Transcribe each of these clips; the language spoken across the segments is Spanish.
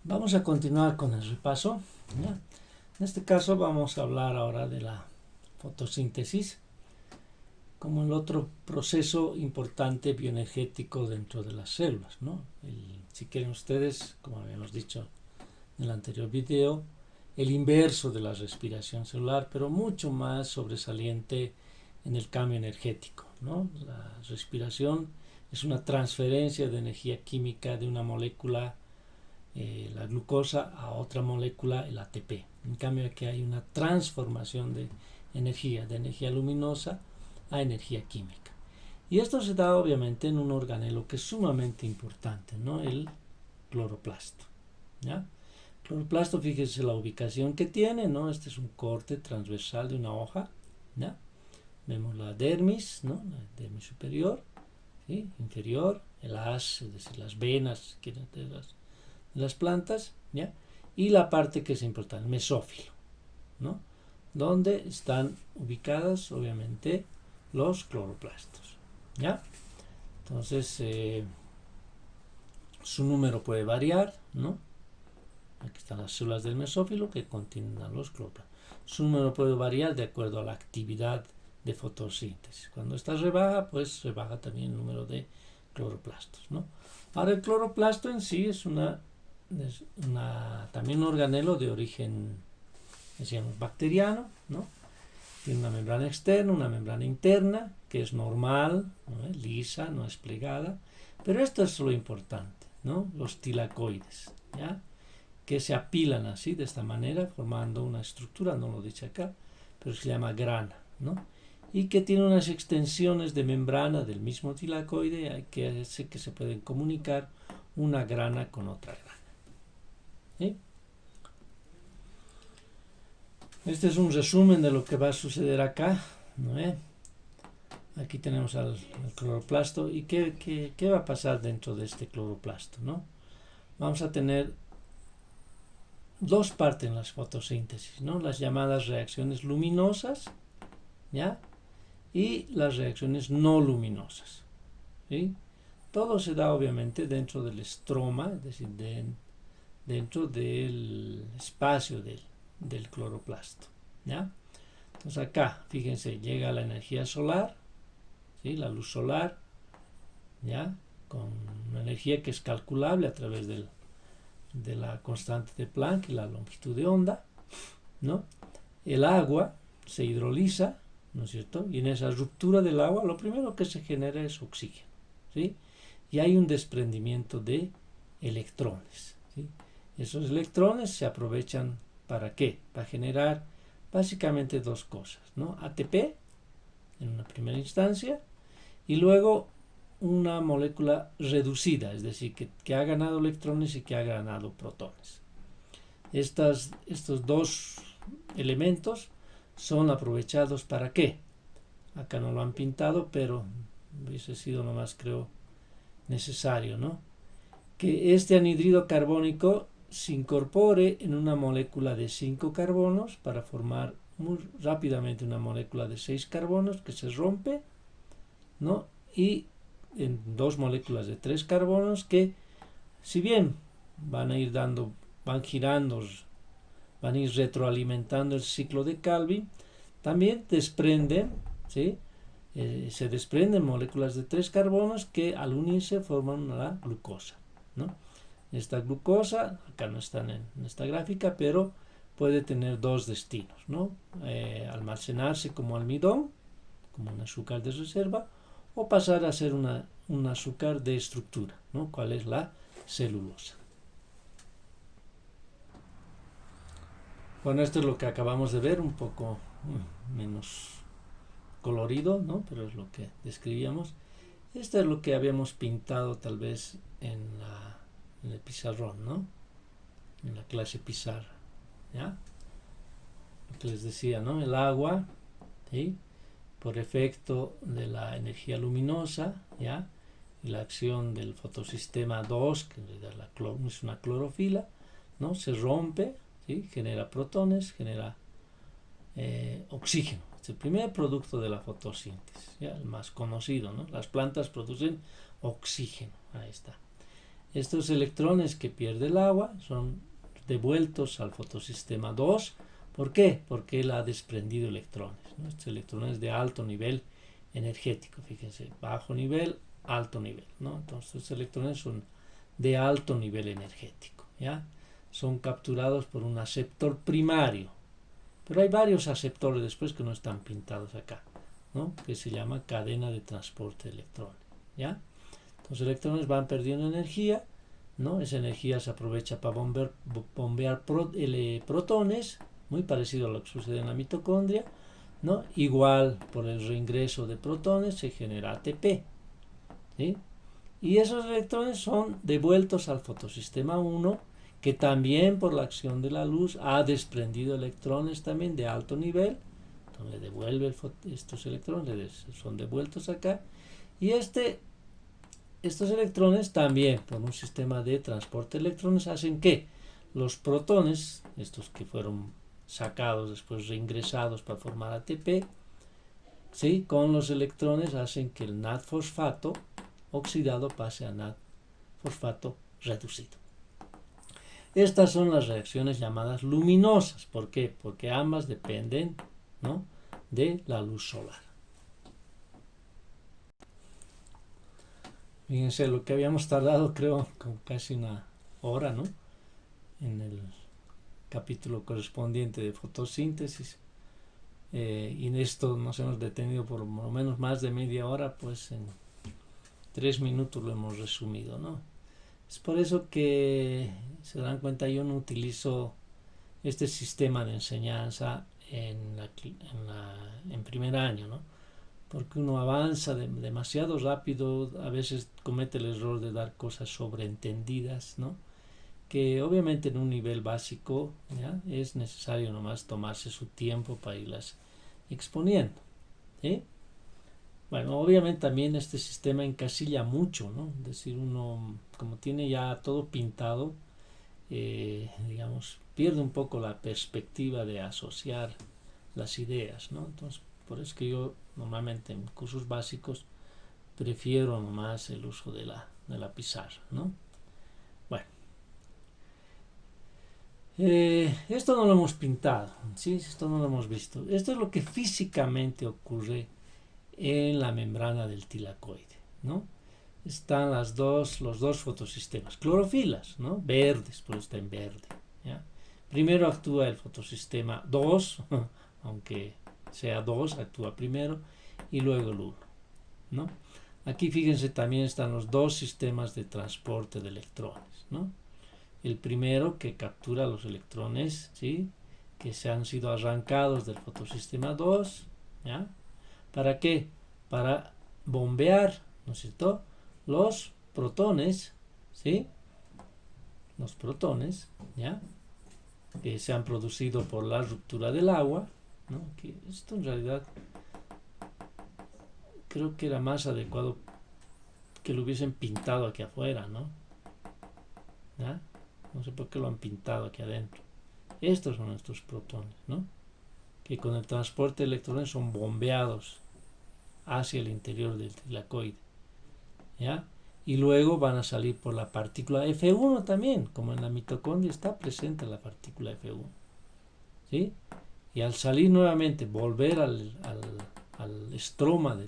Vamos a continuar con el repaso, ¿ya? En este caso vamos a hablar ahora de la fotosíntesis como el otro proceso importante bioenergético dentro de las células, ¿no? Si quieren ustedes, como habíamos dicho en el anterior video, el inverso de la respiración celular, pero mucho más sobresaliente en el cambio energético, ¿no? La respiración es una transferencia de energía química de una molécula, la glucosa, a otra molécula, el ATP. En cambio aquí hay una transformación de energía luminosa a energía química. Y esto se da obviamente en un organelo que es sumamente importante, ¿no? El cloroplasto, ¿ya? Cloroplasto, fíjese la ubicación que tiene, ¿no? Este es un corte transversal de una hoja, ¿ya? Vemos la dermis, ¿no? La dermis superior, ¿sí? Inferior, el haz, es decir, las venas de las plantas, ¿ya? Y la parte que es importante, el mesófilo, ¿no? Donde están ubicadas, obviamente, los cloroplastos, ¿ya? Entonces, su número puede variar, ¿no? Aquí están las células del mesófilo que contienen a los cloroplastos. Su número puede variar de acuerdo a la actividad de fotosíntesis. Cuando esta rebaja, pues rebaja también el número de cloroplastos, ¿no? Ahora, el cloroplasto en sí es también un organelo de origen, decíamos, bacteriano, ¿no? Tiene una membrana externa, una membrana interna, que es normal, ¿no? Lisa, no es plegada, pero esto es lo importante, ¿no? Los tilacoides, ¿ya? Que se apilan así, de esta manera, formando una estructura, no lo dice acá, pero se llama grana, ¿no? Y que tiene unas extensiones de membrana del mismo tilacoide que hace que se pueden comunicar una grana con otra grana, ¿sí? Este es un resumen de lo que va a suceder acá, ¿no? Aquí tenemos al cloroplasto. ¿Y qué va a pasar dentro de este cloroplasto, ¿no? Vamos a tener dos partes en la fotosíntesis, ¿no? Las llamadas reacciones luminosas, ¿ya? Y las reacciones no luminosas, ¿sí? Todo se da obviamente dentro del estroma, es decir, dentro del espacio del cloroplasto, ¿ya? Entonces acá, fíjense, llega la energía solar, ¿sí? La luz solar, ¿ya? Con una energía que es calculable a través de la constante de Planck y la longitud de onda, ¿no? El agua se hidroliza, ¿no es cierto? Y en esa ruptura del agua lo primero que se genera es oxígeno, ¿sí? Y hay un desprendimiento de electrones, ¿sí? Esos electrones se aprovechan ¿para qué? Para generar básicamente dos cosas, ¿no? ATP en una primera instancia y luego una molécula reducida, es decir, que ha ganado electrones y que ha ganado protones. Estos dos elementos son aprovechados ¿para qué? Acá no lo han pintado, pero hubiese sido nomás, creo, necesario, ¿no? Que este anhidrido carbónico se incorpore en una molécula de 5 carbonos para formar muy rápidamente una molécula de 6 carbonos que se rompe, ¿no? Y en dos moléculas de 3 carbonos que, si bien van girando, van a ir retroalimentando el ciclo de Calvin, también desprenden, ¿sí? Se desprenden moléculas de 3 carbonos que al unirse forman la glucosa, ¿no? Esta glucosa, acá no está en esta gráfica, pero puede tener dos destinos, ¿no? Almacenarse como almidón, como un azúcar de reserva, o pasar a ser un azúcar de estructura, ¿no? ¿Cuál es la celulosa? Bueno, esto es lo que acabamos de ver, un poco menos colorido, ¿no? Pero es lo que describíamos. Esto es lo que habíamos pintado tal vez en el pizarrón, ¿no? En la clase pizarra, ¿ya? Lo que les decía, ¿no? El agua, ¿sí? Por efecto de la energía luminosa, ¿ya? Y la acción del fotosistema 2, que en realidad es una clorofila, ¿no? Se rompe, ¿sí? Genera protones, genera oxígeno. Es el primer producto de la fotosíntesis, ¿ya? El más conocido, ¿no? Las plantas producen oxígeno, ahí está. estos electrones que pierde el agua son devueltos al fotosistema 2. ¿Por qué? Porque él ha desprendido electrones, ¿no? Estos electrones de alto nivel energético, fíjense, bajo nivel, alto nivel, ¿no? Entonces estos electrones son de alto nivel energético, ¿ya? Son capturados por un aceptor primario, pero hay varios aceptores después que no están pintados acá, ¿no? Que se llama cadena de transporte de electrones, ¿ya? Los electrones van perdiendo energía, ¿no? Esa energía se aprovecha para bombear protones, muy parecido a lo que sucede en la mitocondria, ¿no? Igual por el reingreso de protones se genera ATP, ¿sí? Y esos electrones son devueltos al fotosistema 1, que también por la acción de la luz ha desprendido electrones también de alto nivel. Entonces le devuelve estos electrones, son devueltos acá. Y estos electrones también por un sistema de transporte de electrones hacen que los protones, estos que fueron sacados después reingresados para formar ATP, ¿sí? Con los electrones hacen que el NAD-fosfato oxidado pase a NAD-fosfato reducido. Estas son las reacciones llamadas luminosas. ¿Por qué? Porque ambas dependen, ¿no?, de la luz solar. Fíjense lo que habíamos tardado, creo, como casi una hora, ¿no?, en el capítulo correspondiente de fotosíntesis. Y en esto nos hemos detenido por lo menos más de media hora, pues en 3 minutos lo hemos resumido, ¿no? Es por eso que, se dan cuenta, yo no utilizo este sistema de enseñanza en primer año, ¿no? Porque uno avanza demasiado rápido, a veces comete el error de dar cosas sobreentendidas, ¿no? Que obviamente en un nivel básico, ¿ya?, es necesario nomás tomarse su tiempo para irlas exponiendo, ¿sí? Bueno, obviamente también este sistema encasilla mucho, ¿no? Es decir, uno, como tiene ya todo pintado, digamos, pierde un poco la perspectiva de asociar las ideas, ¿no? Entonces, por eso es que yo normalmente en cursos básicos prefiero nomás el uso de la pizarra, ¿no? Bueno, esto no lo hemos pintado, ¿sí? Esto no lo hemos visto. Esto es lo que físicamente ocurre en la membrana del tilacoide, ¿no? Están los dos fotosistemas, clorofilas, ¿no? Verdes, por eso está en verde, ¿ya? Primero actúa el fotosistema 2, aunque sea 2, actúa primero, y luego el 1, ¿no? Aquí fíjense, también están los dos sistemas de transporte de electrones, ¿no? El primero que captura los electrones, ¿sí?, que se han sido arrancados del fotosistema 2, ¿ya? ¿Para qué? Para bombear, ¿no es cierto?, los protones, ¿sí? Los protones, ¿ya?, que se han producido por la ruptura del agua, ¿no? Que esto en realidad creo que era más adecuado que lo hubiesen pintado aquí afuera, ¿no? ¿Ya? No sé por qué lo han pintado aquí adentro. Estos son nuestros protones, ¿no?, que con el transporte de electrones son bombeados hacia el interior del tilacoide, ¿ya? Y luego van a salir por la partícula F1 también, como en la mitocondria está presente la partícula F1, ¿sí? Y al salir nuevamente, volver al estroma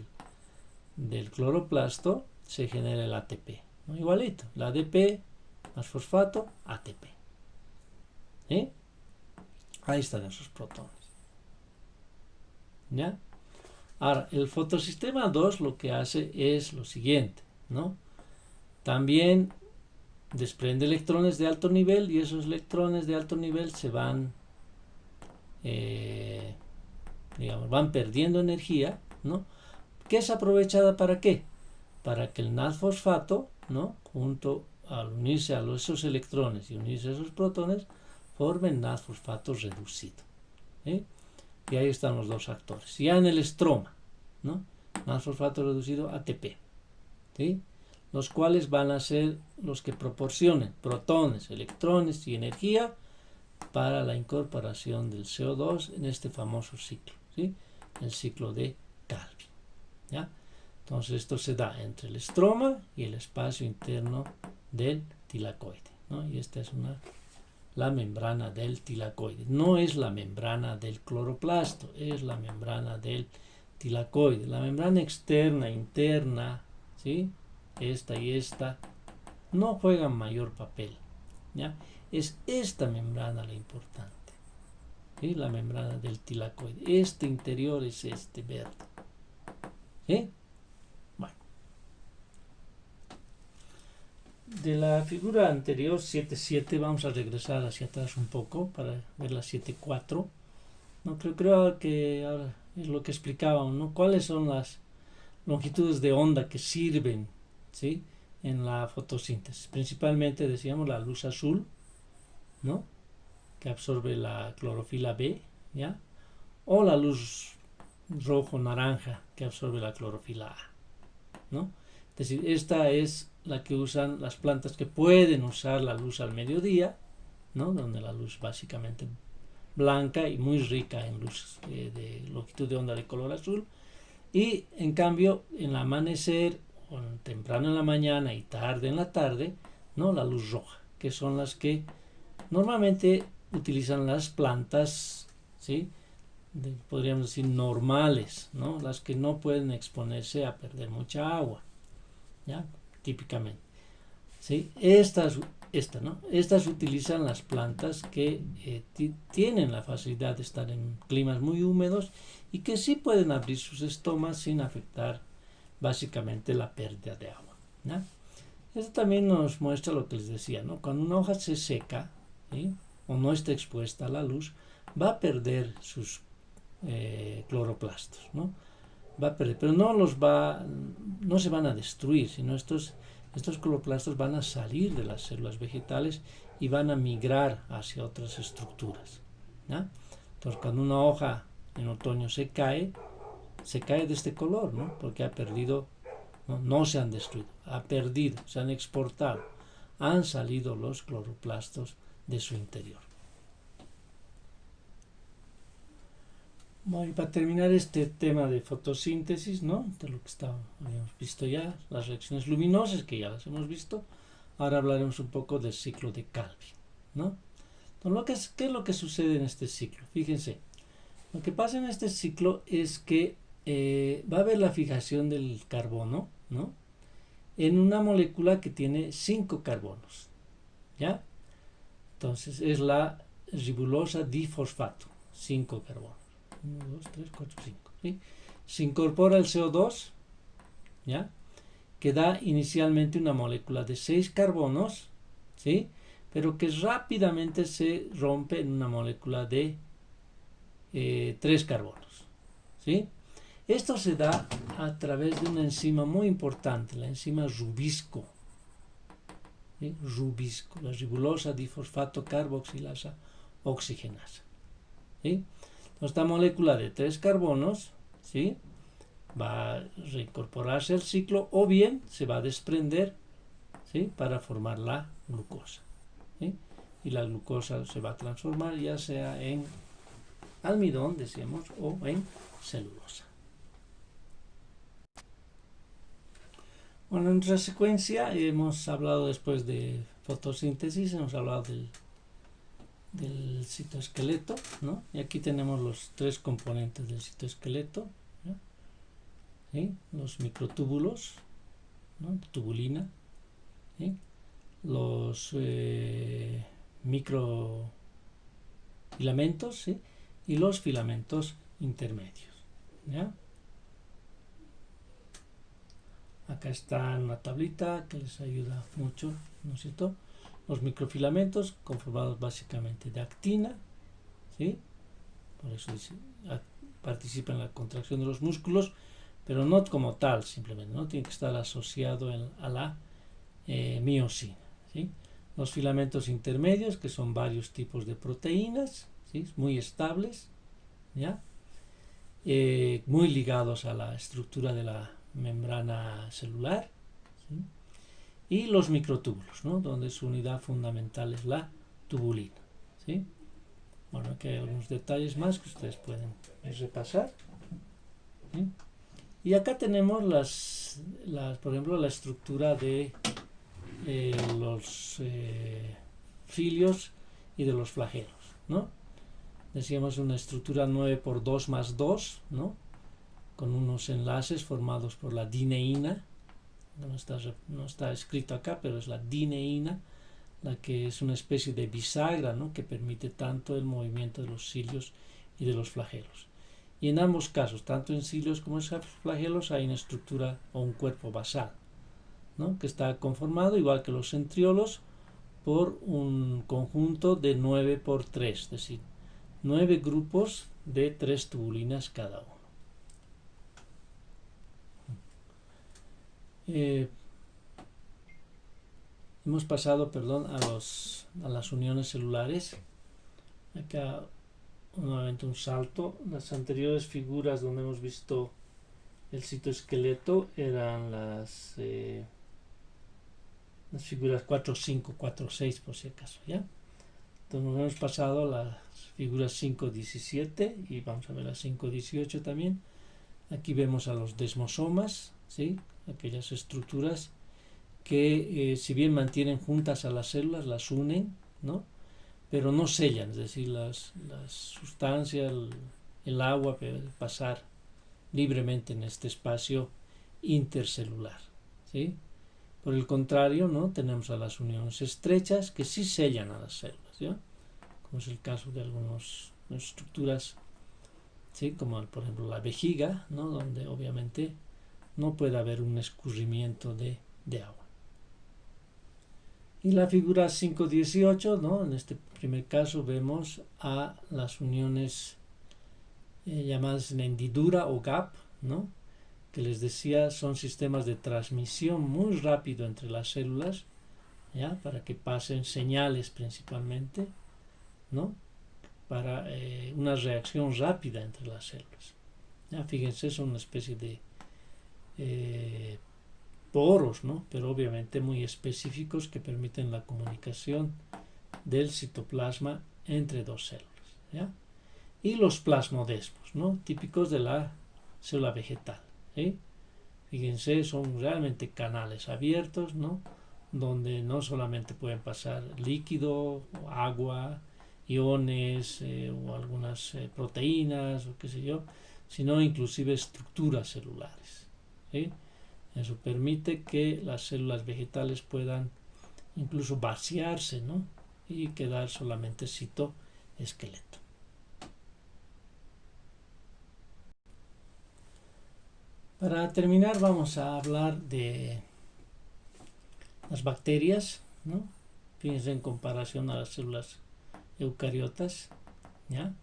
del cloroplasto, se genera el ATP, ¿no? Igualito, la ADP más fosfato, ATP, ¿sí? Ahí están esos protones, ¿ya? Ahora, el fotosistema 2 lo que hace es lo siguiente, ¿no? También desprende electrones de alto nivel, y esos electrones de alto nivel se van, digamos, van perdiendo energía, ¿no?, que es aprovechada ¿para qué? Para que el NAD-fosfato, ¿no?, junto al unirse a esos electrones y unirse a esos protones, formen NAD-fosfato reducido, ¿sí? Y ahí están los dos actores. Ya en el estroma, ¿no?, NAD-fosfato reducido, ATP, ¿sí?, los cuales van a ser los que proporcionen protones, electrones y energía para la incorporación del CO2 en este famoso ciclo, ¿sí?, el ciclo de Calvin, ¿ya? Entonces esto se da entre el estroma y el espacio interno del tilacoide, ¿no? Y esta es la membrana del tilacoide. No es la membrana del cloroplasto, es la membrana del tilacoide. La membrana externa, interna, ¿sí? Esta y esta no juegan mayor papel, ¿ya? Es esta membrana la importante, ¿sí? La membrana del tilacoide. Este interior es este verde, ¿sí? Bueno, de la figura anterior 7.7 vamos a regresar hacia atrás un poco para ver la 7.4. No creo que ahora es lo que explicábamos, ¿no? ¿Cuáles son las longitudes de onda que sirven, ¿sí? En la fotosíntesis? Principalmente decíamos la luz azul, ¿no? Que absorbe la clorofila B, ¿ya? O la luz rojo naranja que absorbe la clorofila A, ¿no? Es decir, esta es la que usan las plantas que pueden usar la luz al mediodía, ¿no? Donde la luz básicamente blanca y muy rica en luz de longitud de onda de color azul, y en cambio en el amanecer, o temprano en la mañana y tarde en la tarde, ¿no? La luz roja, que son las que normalmente utilizan las plantas, ¿sí? Podríamos decir normales, ¿no? Las que no pueden exponerse a perder mucha agua, ¿ya? Típicamente, ¿sí? Estas utilizan las plantas que tienen la facilidad de estar en climas muy húmedos y que sí pueden abrir sus estomas sin afectar básicamente la pérdida de agua, ¿no? Esto también nos muestra lo que les decía, ¿no? Cuando una hoja se seca, ¿sí? O no está expuesta a la luz, va a perder sus cloroplastos, ¿no? Va a perder, pero no se van a destruir, sino estos cloroplastos van a salir de las células vegetales y van a migrar hacia otras estructuras, ¿no? Entonces, cuando una hoja en otoño se cae de este color, ¿no? Porque ha perdido, no se han destruido, se han exportado, han salido los cloroplastos de su interior. Bueno, y para terminar este tema de fotosíntesis, ¿no? De lo que habíamos visto ya, las reacciones luminosas, que ya las hemos visto, ahora hablaremos un poco del ciclo de Calvin, ¿no? Entonces, ¿qué es lo que sucede en este ciclo? Fíjense, lo que pasa en este ciclo es que va a haber la fijación del carbono, ¿no? En una molécula que tiene 5 carbonos, ¿ya? Entonces es la ribulosa difosfato, 5 carbonos. 1, 2, 3, 4, 5. ¿Sí? Se incorpora el CO2, ¿ya? Que da inicialmente una molécula de 6 carbonos, ¿sí? Pero que rápidamente se rompe en una molécula de 3 carbonos, ¿sí? Esto se da a través de una enzima muy importante, la enzima rubisco, ¿sí? Rubisco, la ribulosa difosfato carboxilasa oxigenasa, ¿sí? Esta molécula de 3 carbonos, ¿sí? Va a reincorporarse al ciclo o bien se va a desprender, ¿sí? Para formar la glucosa, ¿sí? Y la glucosa se va a transformar ya sea en almidón, decíamos, o en celulosa. Bueno, en nuestra secuencia hemos hablado después de fotosíntesis, hemos hablado del citoesqueleto, ¿no? Y aquí tenemos los 3 componentes del citoesqueleto, ¿no? ¿Sí? Los microtúbulos, ¿no? Tubulina, ¿sí? Los microfilamentos, ¿sí? Y los filamentos intermedios, ¿ya? Acá está una tablita que les ayuda mucho, ¿no es cierto? Los microfilamentos conformados básicamente de actina, ¿sí? Por eso participa en la contracción de los músculos, pero no como tal, simplemente, ¿no? Tiene que estar asociado a la miosina, ¿sí? Los filamentos intermedios, que son varios tipos de proteínas, ¿sí? Muy estables, ¿ya? Muy ligados a la estructura de la membrana celular, ¿sí? Y los microtúbulos, ¿no? Donde su unidad fundamental es la tubulina, ¿sí? Bueno, aquí hay algunos detalles más que ustedes pueden repasar, ¿sí? Y acá tenemos por ejemplo, la estructura de los cilios y de los flagelos, ¿no? Decíamos una estructura 9 por 2 más 2, ¿no? Con unos enlaces formados por la dineína, no está escrito acá, pero es la dineína, la que es una especie de bisagra, ¿no? Que permite tanto el movimiento de los cilios y de los flagelos. Y en ambos casos, tanto en cilios como en flagelos, hay una estructura o un cuerpo basal, ¿no? Que está conformado, igual que los centriolos, por un conjunto de 9 por 3, es decir, 9 grupos de 3 tubulinas cada uno. Hemos pasado, a las uniones celulares. Acá nuevamente un salto. Las anteriores figuras donde hemos visto el citoesqueleto eran las figuras 4, 5, 4, 6 por si acaso, ¿ya? Entonces nos hemos pasado a las figuras 5, 17 y vamos a ver las 5, 18 también. Aquí vemos a los desmosomas, ¿sí? Aquellas estructuras que si bien mantienen juntas a las células, las unen, ¿no? Pero no sellan, es decir, las sustancias, el agua puede pasar libremente en este espacio intercelular, ¿sí? Por el contrario, ¿no? Tenemos a las uniones estrechas que sí sellan a las células, ¿ya? Como es el caso de algunas estructuras, ¿sí? Como por ejemplo la vejiga, ¿no? Donde obviamente no puede haber un escurrimiento de agua. Y la figura 518, ¿no? En este primer caso vemos a las uniones llamadas en hendidura o gap, ¿no? Que les decía son sistemas de transmisión muy rápido entre las células, ¿ya? Para que pasen señales principalmente, ¿no? Para una reacción rápida entre las células. ¿Ya? Fíjense, son una especie de poros, ¿no? Pero obviamente muy específicos que permiten la comunicación del citoplasma entre dos células, ¿ya? Y los plasmodesmos, ¿no? Típicos de la célula vegetal, ¿sí? Fíjense, son realmente canales abiertos, ¿no? Donde no solamente pueden pasar líquido, o agua, iones o algunas proteínas o qué sé yo, sino inclusive estructuras celulares, ¿sí? Eso permite que las células vegetales puedan incluso vaciarse, ¿no? Y quedar solamente citoesqueleto. Para terminar vamos a hablar de las bacterias, ¿no? Fíjense en comparación a las células eucariotas, ¿ya?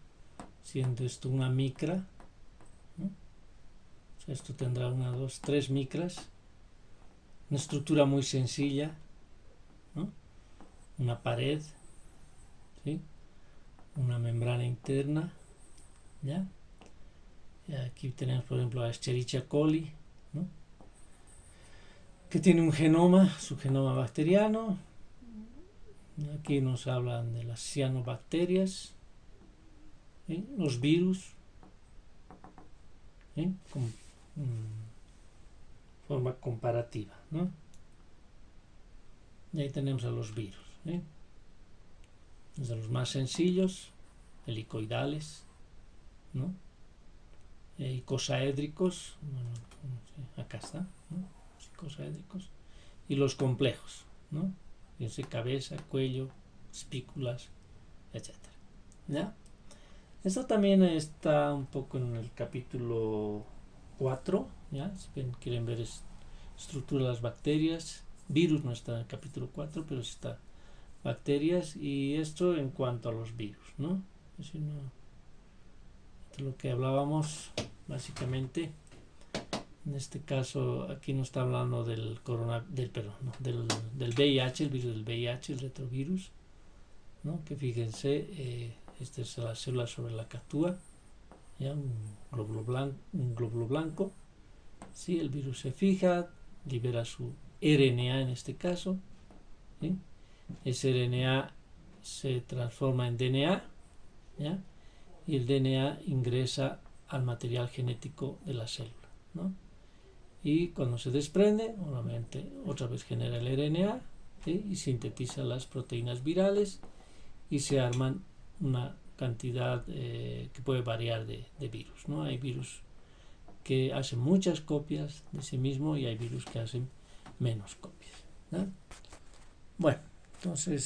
Siendo esto una micra, ¿no? O sea, esto tendrá 1, 2, 3 micras, una estructura muy sencilla, ¿no? Una pared, ¿sí? Una membrana interna, ¿ya? Y aquí tenemos por ejemplo a Escherichia coli, ¿no? Que tiene un genoma, su genoma bacteriano. Aquí nos hablan de las cianobacterias, ¿sí? Los virus, ¿sí? Con forma comparativa, ¿no? Y ahí tenemos a los virus, ¿sí? Desde los más sencillos, helicoidales, ¿no? Icosaédricos, bueno, acá está, ¿no? Icosaédricos, y los complejos, ¿no? Fíjense, cabeza, cuello, espículas, etc. ¿Ya? Esto también está un poco en el capítulo 4, ¿ya? Si quieren ver estructura de las bacterias. Virus no está en el capítulo 4, pero sí está bacterias, y esto en cuanto a los virus, ¿no? Es decir, de lo que hablábamos básicamente. En este caso aquí nos está hablando del VIH, el virus del VIH, el retrovirus, ¿no? Que fíjense, esta es la célula sobre la que actúa, ¿ya? Un glóbulo blanco, ¿sí? El virus se fija, libera su RNA en este caso, ¿sí? Ese RNA se transforma en DNA, ¿ya? Y el DNA ingresa al material genético de la célula, ¿no? Y cuando se desprende, obviamente otra vez genera el RNA, y sintetiza las proteínas virales y se arman una cantidad que puede variar de virus, ¿no? Hay virus que hacen muchas copias de sí mismo y hay virus que hacen menos copias, ¿no? Bueno, entonces